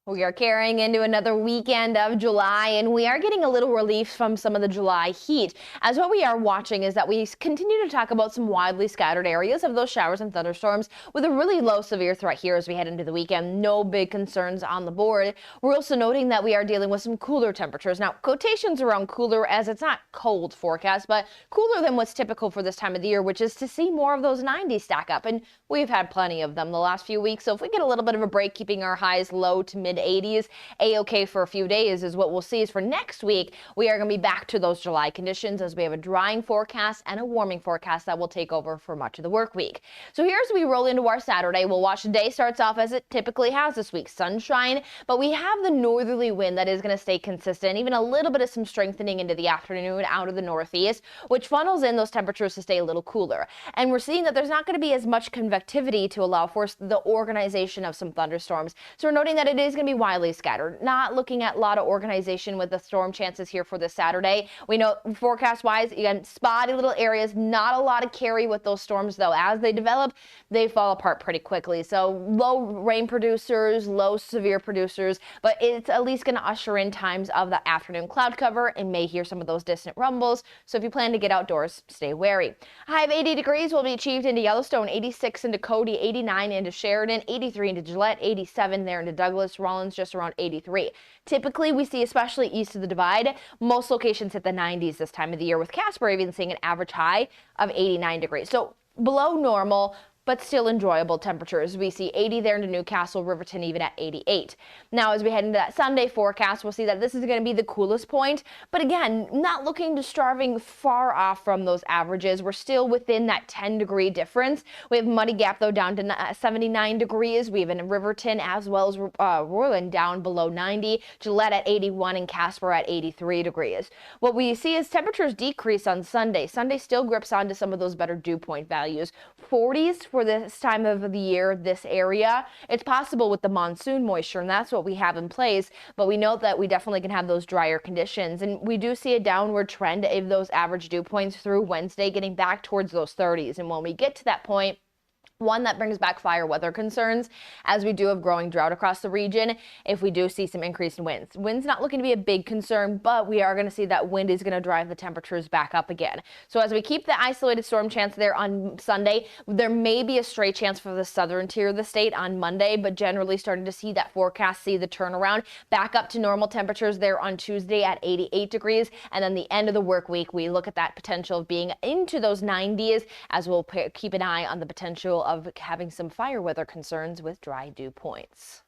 We are carrying into another weekend of July, and we are getting a little relief from some of the July heat. As what we are watching is that we continue to talk about some widely scattered areas of those showers and thunderstorms with a really low severe threat here as we head into the weekend. No big concerns on the board. We're also noting that we are dealing with some cooler temperatures. Now, quotations around cooler as it's not cold forecast, but cooler than what's typical for this time of the year, which is to see more of those 90s stack up. And we've had plenty of them the last few weeks. So if we get a little bit of a break, keeping our highs low to mid 80s, a-okay for a few days is what we'll see. Is for next week, we are going to be back to those July conditions as we have a drying forecast and a warming forecast that will take over for much of the work week. So here's we roll into our Saturday. We'll watch the day starts off as it typically has this week, sunshine, but we have the northerly wind that is going to stay consistent, even a little bit of some strengthening into the afternoon out of the northeast, which funnels in those temperatures to stay a little cooler. And we're seeing that there's not going to be as much convectivity to allow for the organization of some thunderstorms. So we're noting that it is going to be widely scattered. Not looking at a lot of organization with the storm chances here for this Saturday. We know forecast wise, again, spotty little areas, not a lot of carry with those storms though. As they develop, they fall apart pretty quickly. So low rain producers, low severe producers, but it's at least going to usher in times of the afternoon cloud cover and may hear some of those distant rumbles. So if you plan to get outdoors, stay wary. A high of 80 degrees will be achieved into Yellowstone, 86 into Cody, 89 into Sheridan, 83 into Gillette, 87 there into Douglas, Rollins just around 83. Typically, we see, especially east of the divide, most locations hit the 90s this time of the year, with Casper even seeing an average high of 89 degrees. So below normal, but still enjoyable temperatures. We see 80 there into Newcastle, Riverton even at 88. Now, as we head into that Sunday forecast, we'll see that this is going to be the coolest point, but again, not looking to starving far off from those averages. We're still within that 10-degree difference. We have Muddy Gap, though, down to 79 degrees. We have in Riverton as well as Royland down below 90, Gillette at 81, and Casper at 83 degrees. What we see is temperatures decrease on Sunday. Sunday still grips onto some of those better dew point values. 40s for this time of the year, this area. It's possible with the monsoon moisture, and that's what we have in place, but we know that we definitely can have those drier conditions, and we do see a downward trend of those average dew points through Wednesday, getting back towards those 30s. And when we get to that point, one, that brings back fire weather concerns, as we do have growing drought across the region if we do see some increase in winds. Wind's not looking to be a big concern, but we are going to see that wind is going to drive the temperatures back up again. So as we keep the isolated storm chance there on Sunday, there may be a stray chance for the southern tier of the state on Monday, but generally starting to see that forecast, see the turnaround back up to normal temperatures there on Tuesday at 88 degrees. And then the end of the work week, we look at that potential of being into those 90s, as we'll keep an eye on the potential of having some fire weather concerns with dry dew points.